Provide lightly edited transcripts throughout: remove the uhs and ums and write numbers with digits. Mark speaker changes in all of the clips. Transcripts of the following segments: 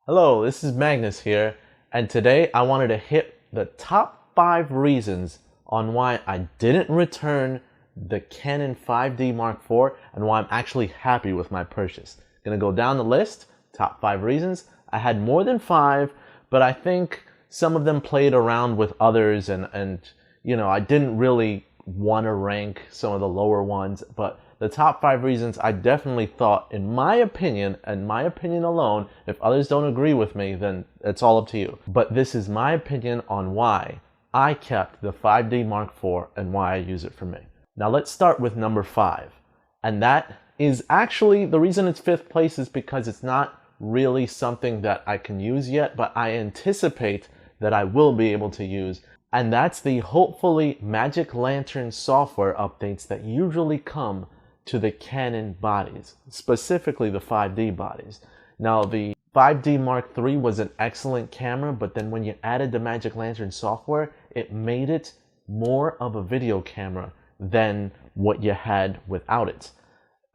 Speaker 1: Hello, this is Magnus here, and today I wanted to hit the top 5 reasons on why I didn't return the Canon 5D Mark IV and why I'm actually happy with my purchase. Gonna go down the list, top 5 reasons. I had more than 5, but I think some of them played around with others and you know, I didn't really want to rank some of the lower ones, but the top 5 reasons I definitely thought, in my opinion, and my opinion alone, if others don't agree with me, then it's all up to you. But this is my opinion on why I kept the 5D Mark IV and why I use it for me. Now let's start with number 5. And that is actually, the reason it's 5th place is because it's not really something that I can use yet, but I anticipate that I will be able to use. And that's the hopefully Magic Lantern software updates that usually come to the Canon bodies, specifically the 5D bodies. Now the 5D Mark III was an excellent camera, but then when you added the Magic Lantern software, it made it more of a video camera than what you had without it.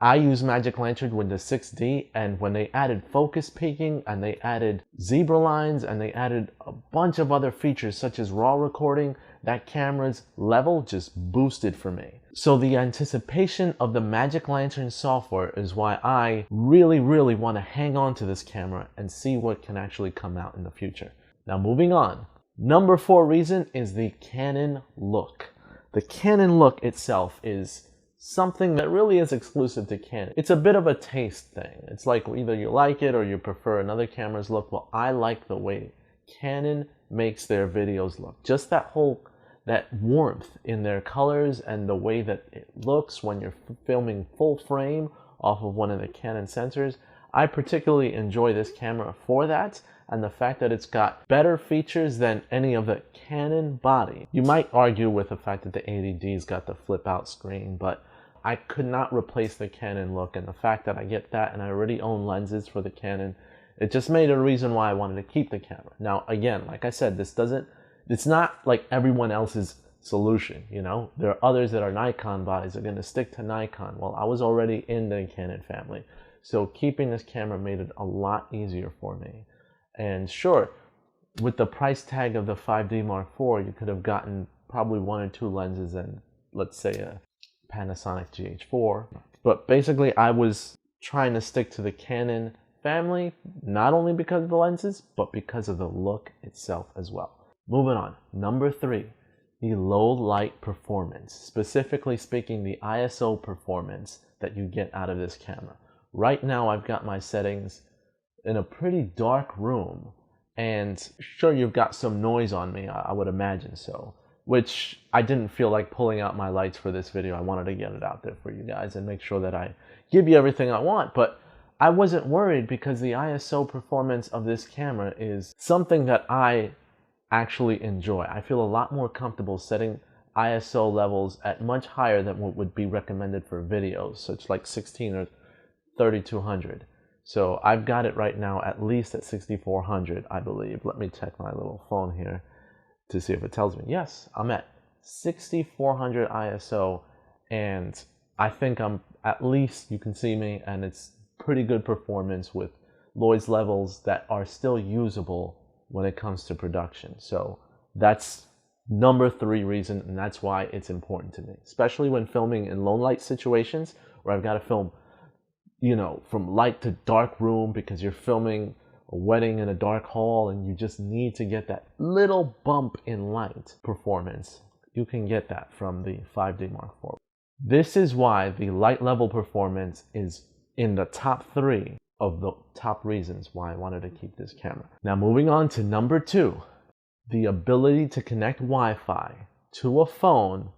Speaker 1: I use Magic Lantern with the 6D, and when they added focus peaking and they added zebra lines and they added a bunch of other features such as RAW recording, that camera's level just boosted for me. So the anticipation of the Magic Lantern software is why I really want to hang on to this camera and see what can actually come out in the future. Now moving on. Number 4 reason is the Canon look. The Canon look itself is something that really is exclusive to Canon. It's a bit of a taste thing. It's like either you like it or you prefer another camera's look. Well, I like the way Canon makes their videos look. Just that warmth in their colors and the way that it looks when you're filming full frame off of one of the Canon sensors. I particularly enjoy this camera for that, and the fact that it's got better features than any of the Canon body. You might argue with the fact that the 80D's got the flip out screen, but I could not replace the Canon look, and the fact that I get that and I already own lenses for the Canon, it just made a reason why I wanted to keep the camera. Now again, like I said, it's not like everyone else's solution, you know? There are others that are Nikon bodies that are going to stick to Nikon. Well, I was already in the Canon family, so keeping this camera made it a lot easier for me. And sure, with the price tag of the 5D Mark IV, you could have gotten probably 1 or 2 lenses and let's say a Panasonic GH4. But basically I was trying to stick to the Canon family, not only because of the lenses, but because of the look itself as well. Moving on, number 3, the low light performance. Specifically speaking, the ISO performance that you get out of this camera. Right now I've got my settings in a pretty dark room, and sure, you've got some noise on me, I would imagine so, which I didn't feel like pulling out my lights for this video. I wanted to get it out there for you guys and make sure that I give you everything I want, but I wasn't worried because the ISO performance of this camera is something that I actually enjoy. I feel a lot more comfortable setting ISO levels at much higher than what would be recommended for videos, such like 16 or 3200. So I've got it right now at least at 6400, I believe. Let me check my little phone here to see if it tells me. Yes, I'm at 6400 ISO, and I think I'm at least, you can see me, and it's pretty good performance with noise levels that are still usable when it comes to production. So that's number 3 reason, and that's why it's important to me, especially when filming in low light situations where I've got to film, you know, from light to dark room because you're filming a wedding in a dark hall and you just need to get that little bump in light performance. You can get that from the 5D Mark IV. This is why the light level performance is in the top 3 of the top reasons why I wanted to keep this camera. Now moving on to number 2, the ability to connect Wi-Fi to a phone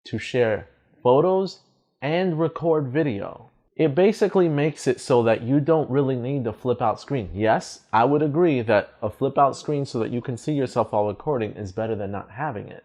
Speaker 1: to share photos and record video. It basically makes it so that you don't really need the flip out screen. Yes, I would agree that a flip out screen so that you can see yourself while recording is better than not having it.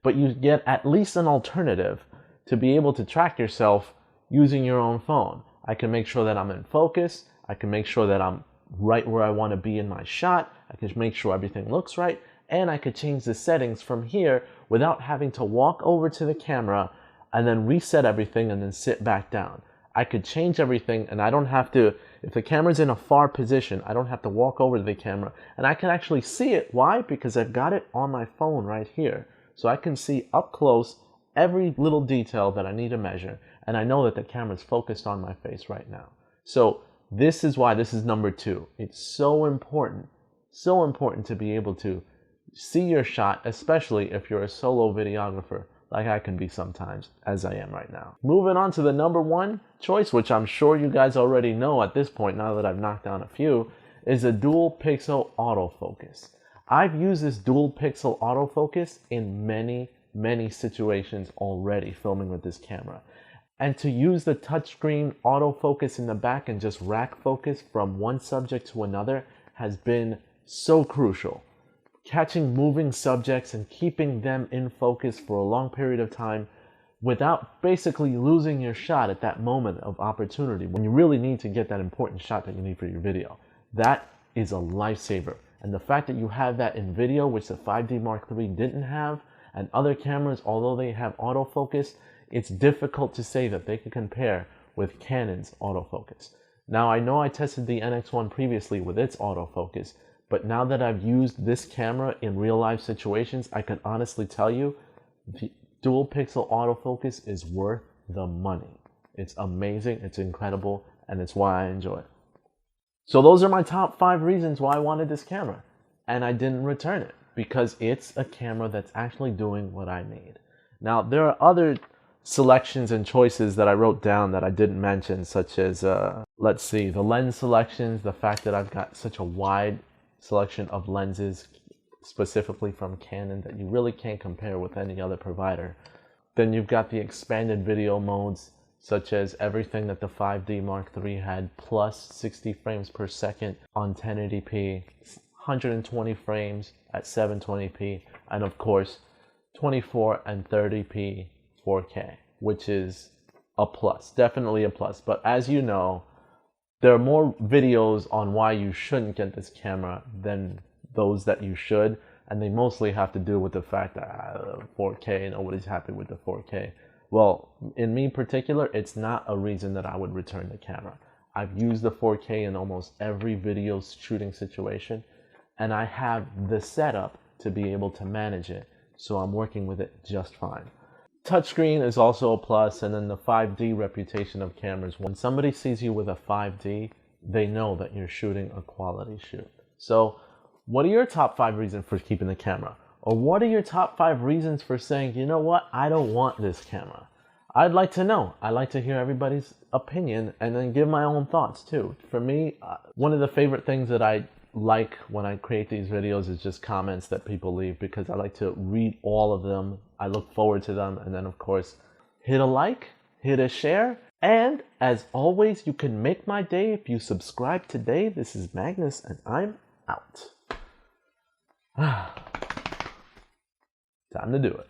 Speaker 1: But you get at least an alternative to be able to track yourself using your own phone. I can make sure that I'm in focus. I can make sure that I'm right where I want to be in my shot. I can make sure everything looks right. And I could change the settings from here without having to walk over to the camera and then reset everything and then sit back down. I could change everything, and I don't have to, if the camera's in a far position, I don't have to walk over to the camera, and I can actually see it. Why? Because I've got it on my phone right here. So I can see up close every little detail that I need to measure, and I know that the camera's focused on my face right now. So this is why this is number 2. It's so important to be able to see your shot, especially if you're a solo videographer like I can be sometimes, as I am right now. Moving on to the number 1 choice, which I'm sure you guys already know at this point now that I've knocked down a few, is a dual pixel autofocus. I've used this dual pixel autofocus in many situations already filming with this camera. And to use the touchscreen autofocus in the back and just rack focus from one subject to another has been so crucial. Catching moving subjects and keeping them in focus for a long period of time without basically losing your shot at that moment of opportunity when you really need to get that important shot that you need for your video. That is a lifesaver. And the fact that you have that in video, which the 5D Mark III didn't have, and other cameras, although they have autofocus, it's difficult to say that they can compare with Canon's autofocus. Now, I know I tested the NX1 previously with its autofocus, but now that I've used this camera in real life situations, I can honestly tell you the dual pixel autofocus is worth the money. It's amazing, it's incredible, and it's why I enjoy it. So those are my top 5 reasons why I wanted this camera, and I didn't return it, because it's a camera that's actually doing what I need. Now, there are other selections and choices that I wrote down that I didn't mention, such as, let's see, the lens selections, the fact that I've got such a wide selection of lenses, specifically from Canon, that you really can't compare with any other provider. Then you've got the expanded video modes, such as everything that the 5D Mark III had, plus 60 frames per second on 1080p, 120 frames at 720p, and of course 24 and 30p 4K, which is a plus, definitely a plus. But as you know, there are more videos on why you shouldn't get this camera than those that you should, and they mostly have to do with the fact that 4K, nobody's happy with the 4K. Well, in me particular, it's not a reason that I would return the camera. I've used the 4K in almost every video shooting situation, and I have the setup to be able to manage it, so I'm working with it just fine. Touchscreen is also a plus, and then the 5D reputation of cameras. When somebody sees you with a 5D, they know that you're shooting a quality shoot. So what are your top 5 reasons for keeping the camera? Or what are your top 5 reasons for saying, you know what, I don't want this camera? I'd like to know. I'd like to hear everybody's opinion and then give my own thoughts too. For me, one of the favorite things that I like when I create these videos is just comments that people leave, because I like to read all of them. I look forward to them, and then of course hit a like, hit a share, and as always, you can make my day if you subscribe today. This is Magnus, and I'm out. Time to do it.